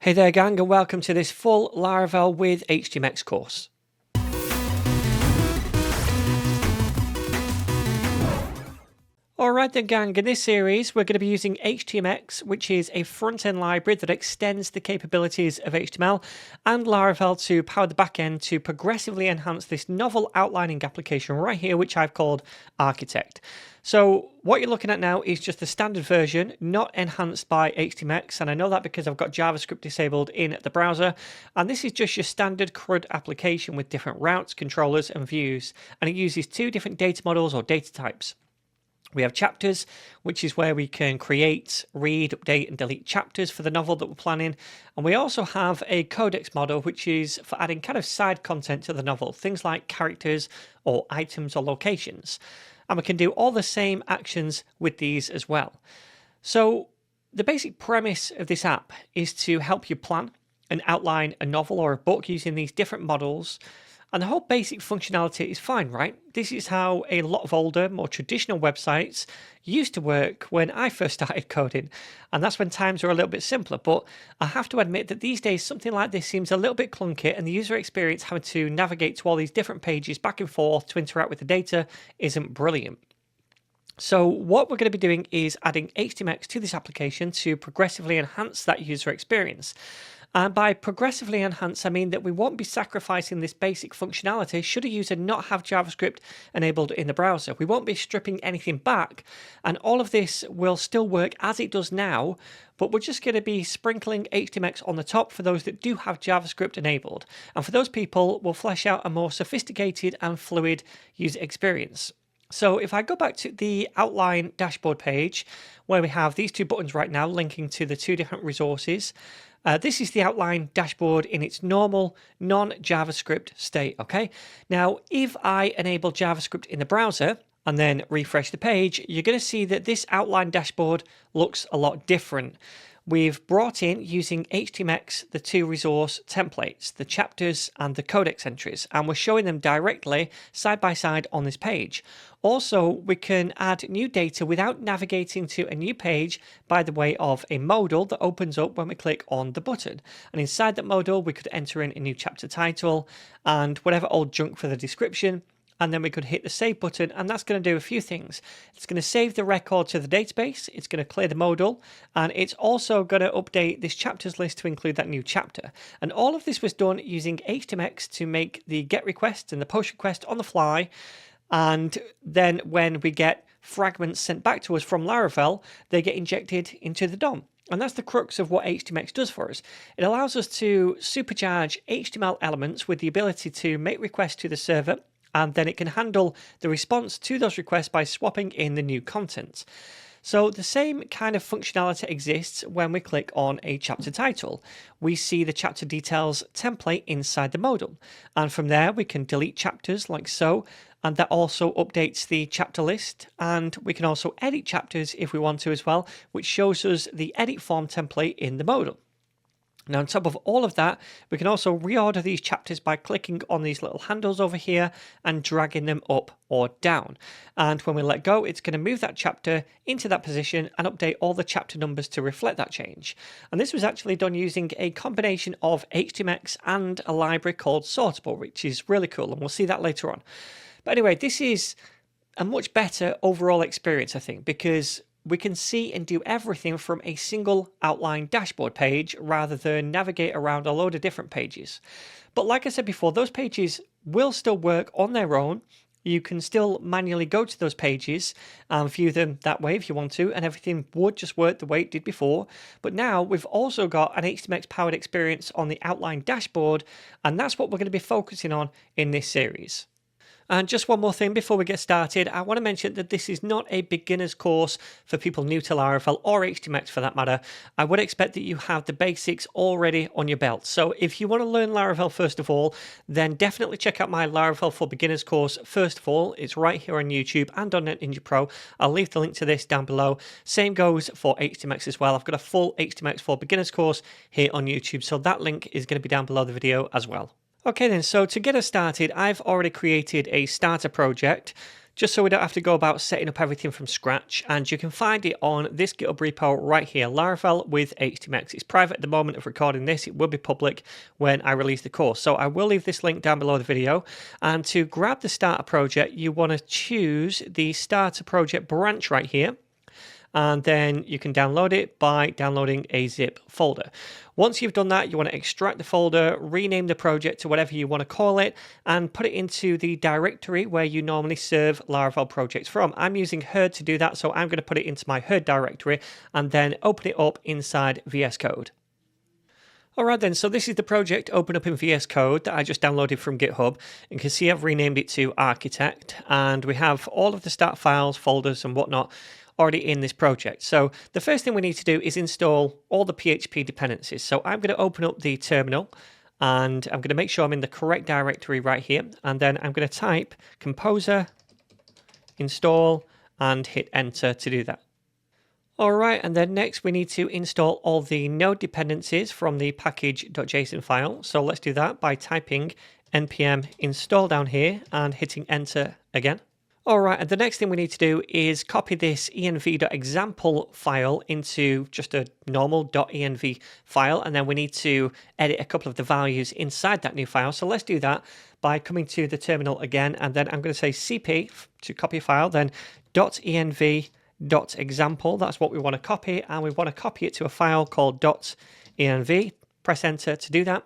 Hey there gang, and welcome to this full Laravel with HTMX course. Alright then gang, in this series we're going to be using HTMX, which is a front-end library that extends the capabilities of HTML, and Laravel to power the backend to progressively enhance this novel outlining application right here, which I've called Architect. So what you're looking at now is just the standard version, not enhanced by HTMX, and I know that because I've got JavaScript disabled in the browser, and this is just your standard CRUD application with different routes, controllers, and views, and it uses two different data models or data types. We have chapters, which is where we can create, read, update, and delete chapters for the novel that we're planning. And we also have a codex model, which is for adding kind of side content to the novel, things like characters or items or locations. And we can do all the same actions with these as well. So the basic premise of this app is to help you plan and outline a novel or a book using these different models. And the whole basic functionality is fine, right? This is how a lot of older, more traditional websites used to work when I first started coding. And that's when times were a little bit simpler. But I have to admit that these days, something like this seems a little bit clunky, and the user experience having to navigate to all these different pages back and forth to interact with the data isn't brilliant. So what we're going to be doing is adding HTMX to this application to progressively enhance that user experience. And by progressively enhance, I mean that we won't be sacrificing this basic functionality should a user not have JavaScript enabled in the browser. We won't be stripping anything back, and all of this will still work as it does now, but we're just going to be sprinkling HTMX on the top for those that do have JavaScript enabled. And for those people, we'll flesh out a more sophisticated and fluid user experience. So if I go back to the outline dashboard page, where we have these two buttons right now linking to the two different resources, this is the outline dashboard in its normal non-JavaScript state, okay? Now, if I enable JavaScript in the browser and then refresh the page, you're going to see that this outline dashboard looks a lot different. We've brought in, using HTMX, the two resource templates, the chapters and the codex entries, and we're showing them directly side by side on this page. Also, we can add new data without navigating to a new page by the way of a modal that opens up when we click on the button. And inside that modal, we could enter in a new chapter title and whatever old junk for the description. And then we could hit the save button, and that's going to do a few things. It's going to save the record to the database, it's going to clear the modal, and it's also going to update this chapters list to include that new chapter. And all of this was done using HTMX to make the GET request and the POST request on the fly. And then when we get fragments sent back to us from Laravel, they get injected into the DOM. And that's the crux of what HTMX does for us. It allows us to supercharge HTML elements with the ability to make requests to the server, and then it can handle the response to those requests by swapping in the new content. So the same kind of functionality exists when we click on a chapter title. We see the chapter details template inside the modal, and from there we can delete chapters like so, and that also updates the chapter list, and we can also edit chapters if we want to as well, which shows us the edit form template in the modal. Now, on top of all of that, we can also reorder these chapters by clicking on these little handles over here and dragging them up or down. And when we let go, it's going to move that chapter into that position and update all the chapter numbers to reflect that change. And this was actually done using a combination of HTMX and a library called Sortable, which is really cool, and we'll see that later on. But anyway, this is a much better overall experience, I think, because we can see and do everything from a single outline dashboard page rather than navigate around a load of different pages. But like I said before, those pages will still work on their own. You can still manually go to those pages and view them that way if you want to, and everything would just work the way it did before. But now we've also got an HTMX powered experience on the outline dashboard, and that's what we're going to be focusing on in this series. And just one more thing before we get started, I want to mention that this is not a beginner's course for people new to Laravel or HTMX for that matter. I would expect that you have the basics already on your belt. So if you want to learn Laravel first of all, then definitely check out my Laravel for Beginners course. First of all, it's right here on YouTube and on NetNinja Pro. I'll leave the link to this down below. Same goes for HTMX as well. I've got a full HTMX for Beginners course here on YouTube, so that link is going to be down below the video as well. Okay then, so to get us started, I've already created a starter project just so we don't have to go about setting up everything from scratch. And you can find it on this GitHub repo right here, Laravel with HTMX. It's private at the moment of recording this. It will be public when I release the course. So I will leave this link down below the video. And to grab the starter project, you want to choose the starter project branch right here. And then you can download it by downloading a zip folder. Once you've done that, you want to extract the folder, rename the project to whatever you want to call it, and put it into the directory where you normally serve Laravel projects from. I'm using herd to do that, so I'm going to put it into my herd directory and then open it up inside VS Code. Alright then, so this is the project open up in VS Code that I just downloaded from GitHub. You can see I've renamed it to Architect, and we have all of the start files, folders and whatnot already in this project. So the first thing we need to do is install all the PHP dependencies. So I'm going to open up the terminal and I'm going to make sure I'm in the correct directory right here. And then I'm going to type composer install and hit enter to do that. Alright, and then next we need to install all the node dependencies from the package.json file. So let's do that by typing npm install down here and hitting enter again. Alright, and the next thing we need to do is copy this env.example file into just a normal .env file, and then we need to edit a couple of the values inside that new file. So let's do that by coming to the terminal again, and then I'm going to say cp to copy a file, then .env.example, that's what we want to copy, and we want to copy it to a file called .env. Press enter to do that.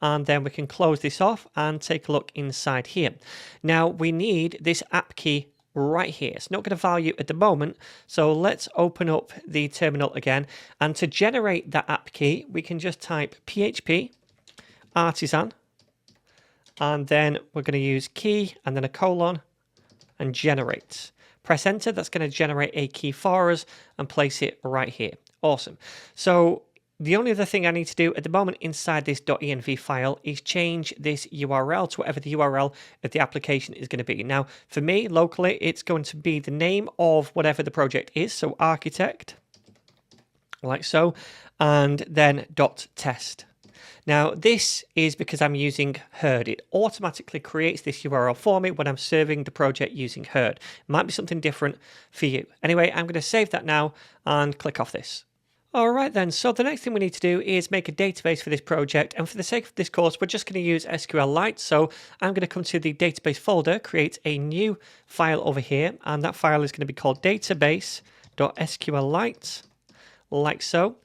And then we can close this off and take a look inside here. Now we need this app key right here. It's not going to value at the moment, so let's open up the terminal again. And to generate that app key, we can just type php artisan, and then we're going to use key and then a colon and generate. Press enter. That's going to generate a key for us and place it right here. Awesome. So the only other thing I need to do at the moment inside this .env file is change this URL to whatever the URL of the application is going to be. Now, for me, locally, it's going to be the name of whatever the project is, so architect, like so, and then .test. Now, this is because I'm using herd. It automatically creates this URL for me when I'm serving the project using herd. It might be something different for you. Anyway, I'm going to save that now and click off this. Alright then, so the next thing we need to do is make a database for this project, and for the sake of this course we're just going to use SQLite. So I'm going to come to the database folder, create a new file over here, and that file is going to be called database.sqlite, like so.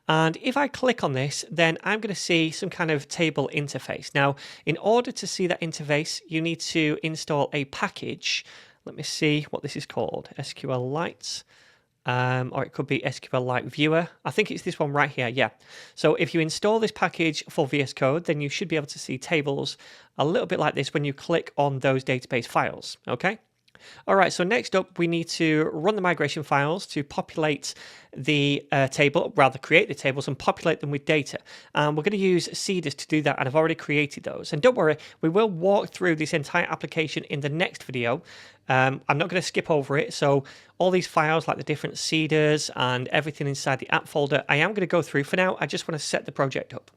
And if I click on this, then I'm going to see some kind of table interface. Now, in order to see that interface, you need to install a package. Let me see what this is called, SQLite. Or it could be SQLite Viewer. I think it's this one right here, yeah. So if you install this package for VS Code, then you should be able to see tables a little bit like this when you click on those database files, okay? Alright, so next up we need to run the migration files to populate the table, rather create the tables and populate them with data. And we're going to use seeders to do that, and I've already created those. And don't worry, we will walk through this entire application in the next video. I'm not going to skip over it, so all these files like the different seeders and everything inside the app folder, I am going to go through. For now, I just want to set the project up.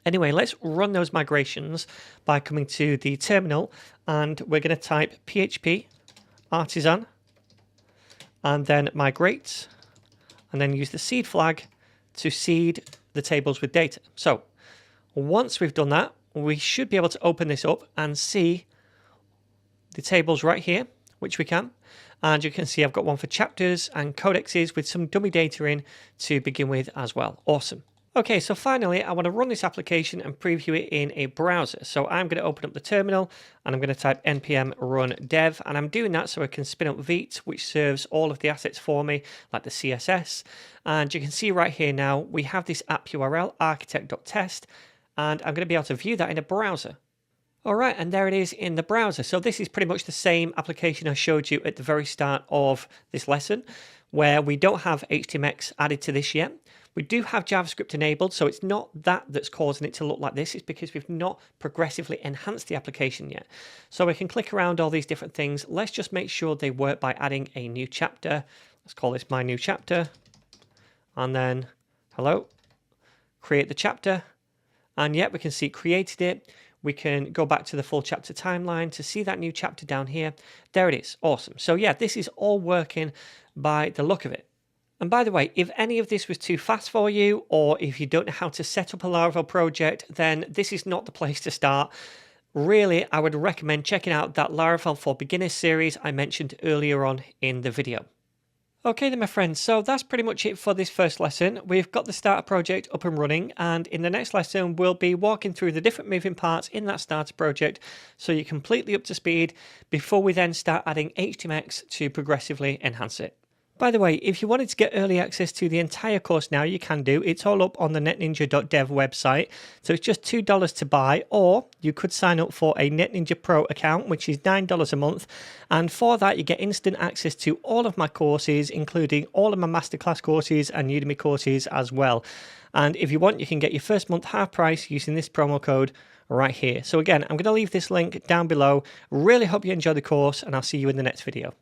Anyway, let's run those migrations by coming to the terminal, and we're going to type php artisan and then migrate, and then use the seed flag to seed the tables with data. So once we've done that, we should be able to open this up and see the tables right here, which we can. And you can see I've got one for chapters and codexes with some dummy data in to begin with as well. Awesome. Okay, so finally, I want to run this application and preview it in a browser. So I'm going to open up the terminal and I'm going to type npm run dev, and I'm doing that so I can spin up Vite, which serves all of the assets for me, like the CSS. And you can see right here now, we have this app URL, architect.test, and I'm going to be able to view that in a browser. Alright, and there it is in the browser. So this is pretty much the same application I showed you at the very start of this lesson, where we don't have HTMX added to this yet. We do have JavaScript enabled, so it's not that that's causing it to look like this. It's because we've not progressively enhanced the application yet. So we can click around all these different things. Let's just make sure they work by adding a new chapter. Let's call this my new chapter. And then, hello, create the chapter. And yet we can see it created it. We can go back to the full chapter timeline to see that new chapter down here. There it is. Awesome. So yeah, this is all working by the look of it. And by the way, if any of this was too fast for you, or if you don't know how to set up a Laravel project, then this is not the place to start. Really, I would recommend checking out that Laravel for Beginners series I mentioned earlier on in the video. Okay then, my friends, so that's pretty much it for this first lesson. We've got the starter project up and running, and in the next lesson we'll be walking through the different moving parts in that starter project so you're completely up to speed before we then start adding HTMX to progressively enhance it. By the way, if you wanted to get early access to the entire course now, you can do. It's all up on the NetNinja.dev website. So it's just $2 to buy, or you could sign up for a NetNinja Pro account, which is $9 a month. And for that, you get instant access to all of my courses, including all of my masterclass courses and Udemy courses as well. And if you want, you can get your first month half price using this promo code right here. So again, I'm going to leave this link down below. Really hope you enjoy the course, and I'll see you in the next video.